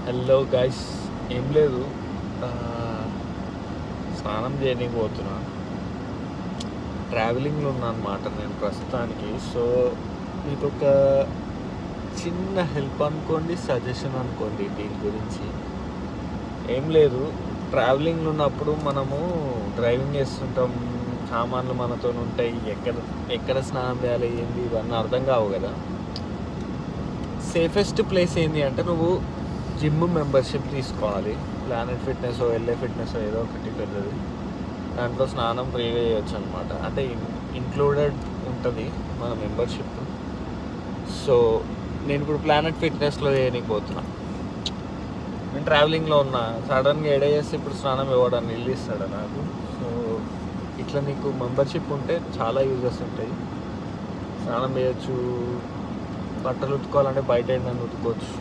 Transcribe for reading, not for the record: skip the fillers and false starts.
Hello guys, ఏం లేదు, స్నానం చేయడానికి పోతున్నా. ట్రావెలింగ్లో ఉన్నా అనమాట నేను ప్రస్తుతానికి. సో మీకు ఒక చిన్న హెల్ప్ అనుకోండి, సజెషన్ అనుకోండి. దీని గురించి ఏం లేదు, ట్రావెలింగ్లో ఉన్నప్పుడు మనము డ్రైవింగ్ చేస్తుంటాం, సామాన్లు మనతో ఉంటాయి, ఎక్కడ స్నానం చేయాలి ఏంది ఇవన్నీ అర్థం కావు కదా. సేఫెస్ట్ ప్లేస్ ఏంటి అంటే నువ్వు జిమ్ మెంబర్షిప్ తీసుకోవాలి. ప్లానెట్ ఫిట్నెస్, ఎల్ఏ ఫిట్నెస్ ఏదో ఒకటి పెద్దది. దాంట్లో స్నానం ఫ్రీగా చేయొచ్చు అనమాట. అంటే ఇంక్లూడెడ్ ఉంటుంది మన మెంబర్షిప్. సో నేను ఇప్పుడు ప్లానెట్ ఫిట్నెస్లో చేయడానికి పోతున్నా. నేను ట్రావెలింగ్లో ఉన్నా, సడన్గా ఎడ చేస్తే ఇప్పుడు స్నానం ఇవ్వడానికి ఇల్లు ఇస్తాడు నాకు. సో ఇట్లా నీకు మెంబర్షిప్ ఉంటే చాలా యూజెస్ ఉంటాయి. స్నానం చేయొచ్చు, బట్టలు ఉతుకోవాలంటే బయట ఏంటని ఉతుకోవచ్చు.